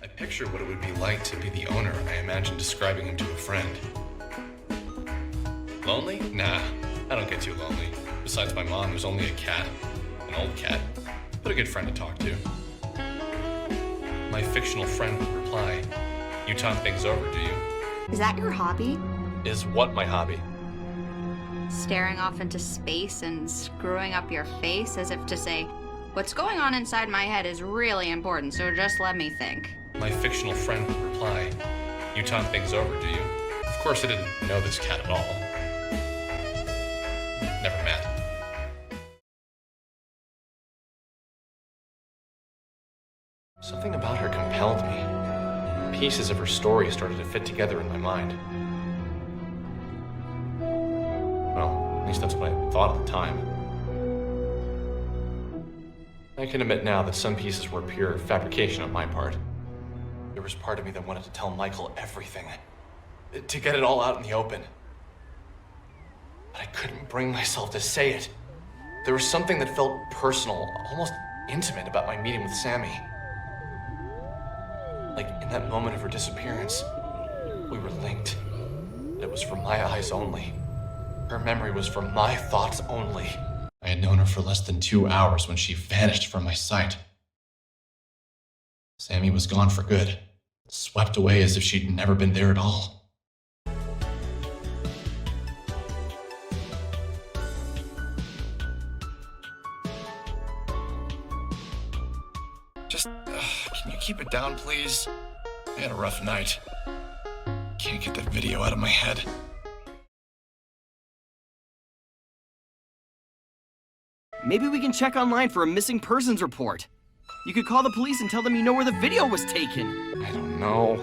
I picture what it would be like to be the owner. I imagine describing him to a friend. Lonely? Nah, I don't get too lonely. Besides my mom, who's only a cat. An old cat, but a good friend to talk to. My fictional friend would reply, "You talk things over, do you?" Is that your hobby? Is what my hobby? Staring off into space and screwing up your face as if to say, what's going on inside my head is really important, so just let me think. My fictional friend would reply, "You talk things over, do you?" Of course, I didn't know this cat at all. Never met. Something about her compelled me. Pieces of her story started to fit together in my mind. Well, at least that's what I thought at the time. I can admit now that some pieces were pure fabrication on my part. There was part of me that wanted to tell Michael everything, to get it all out in the open. But I couldn't bring myself to say it. There was something that felt personal, almost intimate about my meeting with Sammy. Like in that moment of her disappearance, we were linked. It was from my eyes only. Her memory was from my thoughts only. I had known her for less than 2 hours when she vanished from my sight. Sammy was gone for good, swept away as if she'd never been there at all. Just, can you keep it down, please? I had a rough night. Can't get that video out of my head. Maybe we can check online for a missing persons report. You could call the police and tell them you know where the video was taken. I don't know.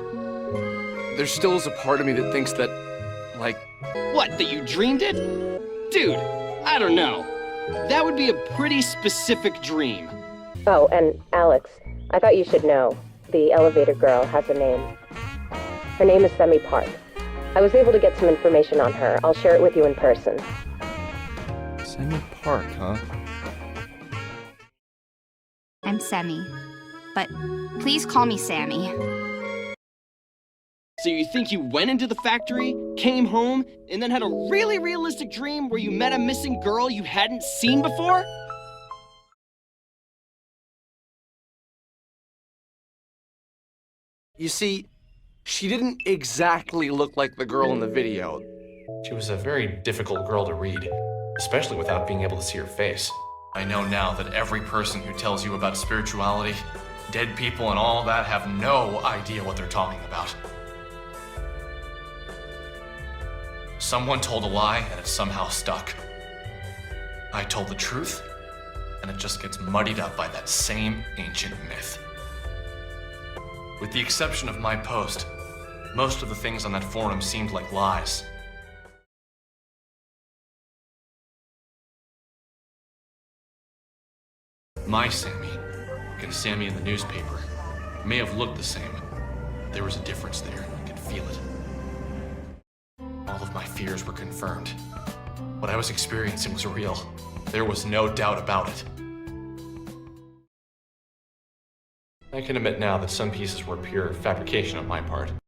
There still is a part of me that thinks that, like... What, that you dreamed it? Dude, I don't know. That would be a pretty specific dream. Oh, and Alex, I thought you should know. The elevator girl has a name. Her name is Sammy Park. I was able to get some information on her. I'll share it with you in person. Sammy Park, huh? I'm Sammy, but please call me Sammy. So you think you went into the factory, came home, and then had a really realistic dream where you met a missing girl you hadn't seen before? You see, she didn't exactly look like the girl in the video. She was a very difficult girl to read, especially without being able to see her face. I know now that every person who tells you about spirituality, dead people and all that have no idea what they're talking about. Someone told a lie and it somehow stuck. I told the truth and it just gets muddied up by that same ancient myth. With the exception of my post, most of the things on that forum seemed like lies. My Sammy, like a Sammy in the newspaper, may have looked the same. There was a difference there. I could feel it. All of my fears were confirmed. What I was experiencing was real. There was no doubt about it. I can admit now that some pieces were pure fabrication on my part.